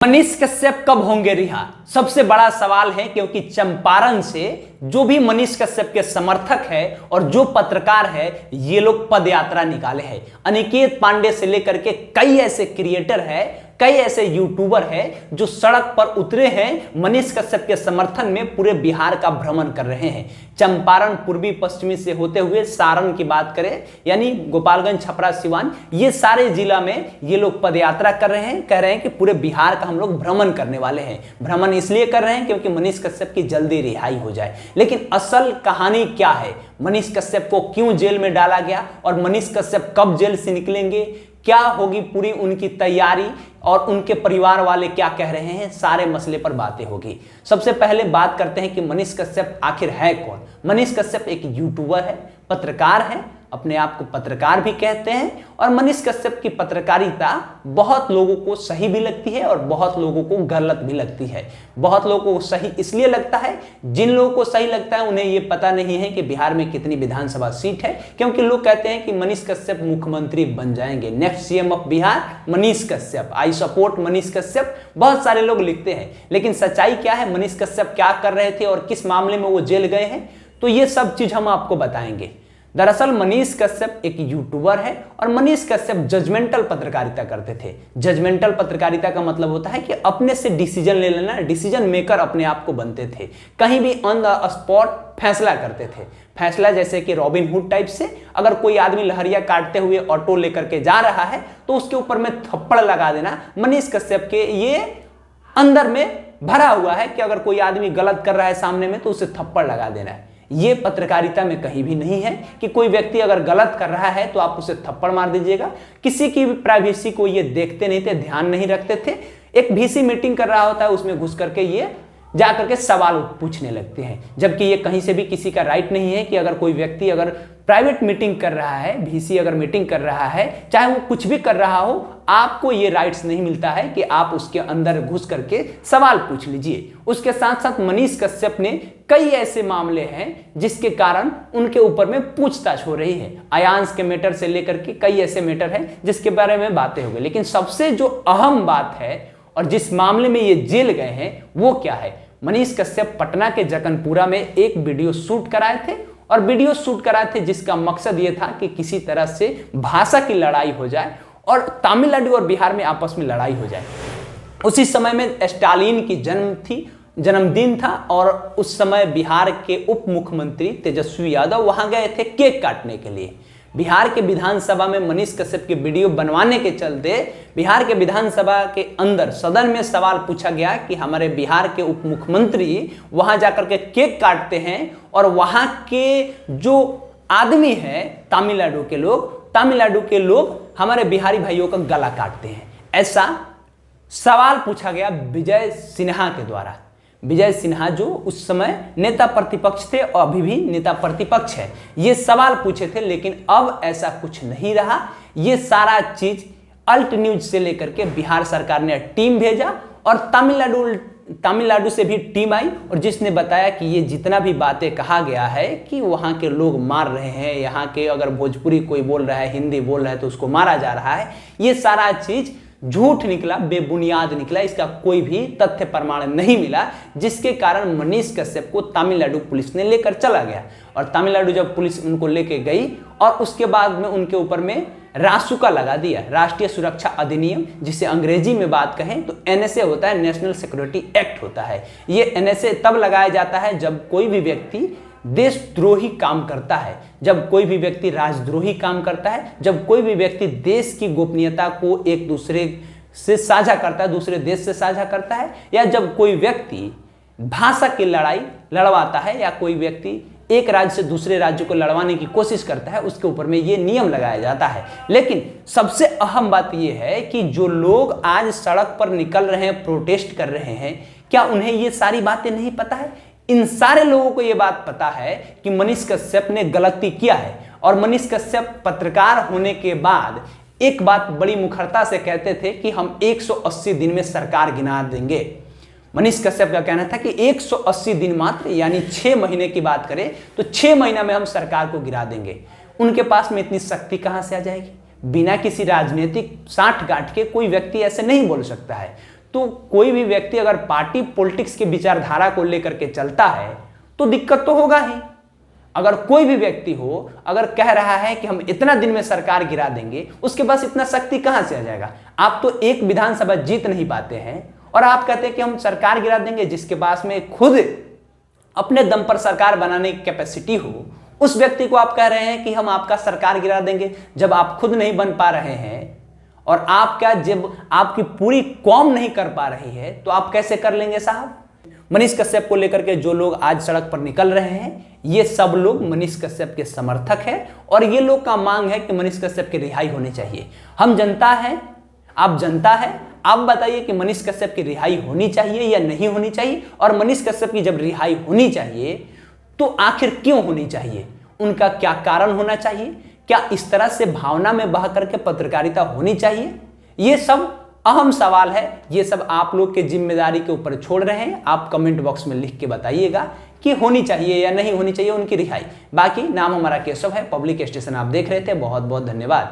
मनीष कश्यप कब होंगे रिहा? सबसे बड़ा सवाल है, क्योंकि चंपारण से जो भी मनीष कश्यप के समर्थक है और जो पत्रकार है, ये लोग पदयात्रा निकाले हैं। अनिकेत पांडे से लेकर के कई ऐसे क्रिएटर है, कई ऐसे यूट्यूबर है जो सड़क पर उतरे हैं, मनीष कश्यप के समर्थन में पूरे बिहार का भ्रमण कर रहे हैं। चंपारण पूर्वी पश्चिमी से होते हुए सारण की बात करें, यानी गोपालगंज, छपरा, सिवान, ये सारे जिला में ये लोग पदयात्रा कर रहे हैं। कह रहे हैं कि पूरे बिहार का हम लोग भ्रमण करने वाले हैं। भ्रमण इसलिए कर रहे हैं क्योंकि मनीष कश्यप की जल्दी रिहाई हो जाए। लेकिन असल कहानी क्या है? मनीष कश्यप को क्यों जेल में डाला गया और मनीष कश्यप कब जेल से निकलेंगे? क्या होगी पूरी उनकी तैयारी और उनके परिवार वाले क्या कह रहे हैं? सारे मसले पर बातें होगी। सबसे पहले बात करते हैं कि मनीष कश्यप आखिर है कौन। मनीष कश्यप एक यूट्यूबर है, पत्रकार है, अपने आप को पत्रकार भी कहते हैं। और मनीष कश्यप की पत्रकारिता बहुत लोगों को सही भी लगती है और बहुत लोगों को गलत भी लगती है। बहुत लोगों को सही इसलिए लगता है, जिन लोगों को सही लगता है उन्हें यह पता नहीं है कि बिहार में कितनी विधानसभा सीट है, क्योंकि लोग कहते हैं कि मनीष कश्यप मुख्यमंत्री बन जाएंगे, next CM of Bihar Manish Kashyap, I support Manish Kashyap, बहुत सारे लोग लिखते हैं। लेकिन सच्चाई क्या है? मनीष कश्यप क्या कर रहे थे और किस मामले में वो जेल गए हैं, तो ये सब चीज हम आपको बताएंगे। दरअसल मनीष कश्यप एक यूट्यूबर है और मनीष कश्यप जजमेंटल पत्रकारिता करते थे। जजमेंटल पत्रकारिता का मतलब होता है कि अपने से डिसीजन ले लेना, डिसीजन मेकर अपने आप को बनते थे। कहीं भी ऑन द स्पॉट फैसला करते थे। फैसला जैसे कि रॉबिन हुड टाइप से, अगर कोई आदमी लहरिया काटते हुए ऑटो लेकर के जा रहा है तो उसके ऊपर में थप्पड़ लगा देना, मनीष कश्यप के ये अंदर में भरा हुआ है कि अगर कोई आदमी गलत कर रहा है सामने में तो उसे थप्पड़ लगा देना है। ये पत्रकारिता में कहीं भी नहीं है कि कोई व्यक्ति अगर गलत कर रहा है तो आप उसे थप्पड़ मार दीजिएगा। किसी की भी प्राइवेसी को ये देखते नहीं थे, ध्यान नहीं रखते थे। एक वीसी मीटिंग कर रहा होता है, उसमें घुस करके ये जा करके सवाल पूछने लगते हैं, जबकि ये कहीं से भी किसी का राइट नहीं है कि अगर कोई व्यक्ति अगर प्राइवेट मीटिंग कर रहा है, वीसी अगर मीटिंग कर रहा है, चाहे वो कुछ भी कर रहा हो, आपको ये राइट्स नहीं मिलता है कि आप उसके अंदर घुस करके सवाल पूछ लीजिए। उसके साथ साथ मनीष कश्यप ने कई ऐसे मामले हैं जिसके कारण उनके ऊपर में पूछताछ हो रही है। अयांश के मैटर से लेकर के कई ऐसे मैटर हैं जिसके बारे में बातें हो गई। लेकिन सबसे जो अहम बात है और जिस मामले में ये जेल गए हैं वो क्या है? मनीष कश्यप पटना के जकनपुरा में एक वीडियो शूट कराए थे और वीडियो शूट कराए थे जिसका मकसद ये था कि किसी तरह से भाषा की लड़ाई हो जाए और तमिलनाडु और बिहार में आपस में लड़ाई हो जाए। उसी समय में स्टालिन की जन्मदिन था और उस समय बिहार के उप मुख्यमंत्री तेजस्वी यादव वहां गए थे केक काटने के लिए। बिहार के विधानसभा में मनीष कश्यप की वीडियो बनवाने के चलते बिहार के विधानसभा के अंदर सदन में सवाल पूछा गया कि हमारे बिहार के उप मुख्यमंत्री वहां जाकर के केक काटते हैं और वहां के जो आदमी हैं तमिलनाडु के लोग हमारे बिहारी भाइयों का गला काटते हैं। ऐसा सवाल पूछा गया विजय सिन्हा के द्वारा। विजय सिन्हा जो उस समय नेता प्रतिपक्ष थे और अभी भी नेता प्रतिपक्ष है, ये सवाल पूछे थे। लेकिन अब ऐसा कुछ नहीं रहा। ये सारा चीज अल्ट न्यूज से लेकर के बिहार सरकार ने टीम भेजा और तमिलनाडु से भी टीम आई और जिसने बताया कि ये जितना भी बातें कहा गया है कि वहां के लोग मार रहे हैं, यहाँ के अगर भोजपुरी कोई बोल रहा है, हिंदी बोल रहा है तो उसको मारा जा रहा है, ये सारा चीज झूठ निकला, बेबुनियाद निकला। इसका कोई भी तथ्य प्रमाण नहीं मिला, जिसके कारण मनीष कश्यप को तमिलनाडु पुलिस ने लेकर चला गया। और तमिलनाडु जब पुलिस उनको लेके गई और उसके बाद में उनके ऊपर में रासुका लगा दिया, राष्ट्रीय सुरक्षा अधिनियम, जिसे अंग्रेजी में बात कहें तो एनएसए होता है, नेशनल सिक्योरिटी एक्ट होता है। ये एनएसए तब लगाया जाता है जब कोई भी व्यक्ति देशद्रोही काम करता है, जब कोई भी व्यक्ति राजद्रोही काम करता है, जब कोई भी व्यक्ति देश की गोपनीयता को एक दूसरे से साझा करता है, दूसरे देश से साझा करता है, या जब कोई व्यक्ति भाषा की लड़ाई लड़वाता है, या कोई व्यक्ति एक राज्य से दूसरे राज्य को लड़वाने की कोशिश करता है, उसके ऊपर में ये नियम लगाया जाता है। लेकिन सबसे अहम बात यह है कि जो लोग आज सड़क पर निकल रहे हैं, प्रोटेस्ट कर रहे हैं, क्या उन्हें ये सारी बातें नहीं पता है? इन सारे लोगों को यह बात पता है कि मनीष कश्यप ने गलती किया है। और मनीष कश्यप पत्रकार होने के बाद एक बात बड़ी मुखरता से कहते थे कि हम 180 दिन में सरकार गिरा देंगे। मनीष कश्यप का कहना था कि 180 दिन मात्र, यानी 6 महीने की बात करें तो 6 महीना में हम सरकार को गिरा देंगे। उनके पास में इतनी शक्ति कहां से आ जाएगी? बिना किसी राजनीतिक साठ गांठ के कोई व्यक्ति ऐसे नहीं बोल सकता है। तो कोई भी व्यक्ति अगर पार्टी पॉलिटिक्स की विचारधारा को लेकर के चलता है तो दिक्कत तो होगा ही। अगर कोई भी व्यक्ति हो अगर कह रहा है कि हम इतना दिन में सरकार गिरा देंगे, उसके पास इतना शक्ति कहां से आ जाएगा? आप तो एक विधानसभा जीत नहीं पाते हैं और आप कहते हैं कि हम सरकार गिरा देंगे। जिसके पास में खुद अपने दम पर सरकार बनाने की कैपेसिटी हो, उस व्यक्ति को आप कह रहे हैं कि हम आपका सरकार गिरा देंगे, जब आप खुद नहीं बन पा रहे हैं और आपका जब आपकी पूरी कौम नहीं कर पा रही है तो आप कैसे कर लेंगे साहब? मनीष कश्यप को लेकर के जो लोग आज सड़क पर निकल रहे हैं, ये सब लोग मनीष कश्यप के समर्थक हैं और ये लोग का मांग है कि मनीष कश्यप की रिहाई होनी चाहिए। हम जनता है, आप जनता है, आप बताइए कि मनीष कश्यप की रिहाई होनी चाहिए या नहीं होनी चाहिए? और मनीष कश्यप की जब रिहाई होनी चाहिए तो आखिर क्यों होनी चाहिए? उनका क्या कारण होना चाहिए? क्या इस तरह से भावना में बह करके पत्रकारिता होनी चाहिए? ये सब अहम सवाल है। ये सब आप लोग के जिम्मेदारी के ऊपर छोड़ रहे हैं। आप कमेंट बॉक्स में लिख के बताइएगा कि होनी चाहिए या नहीं होनी चाहिए उनकी रिहाई। बाकी नाम हमारा केशव है, पब्लिक स्टेशन आप देख रहे थे। बहुत बहुत धन्यवाद।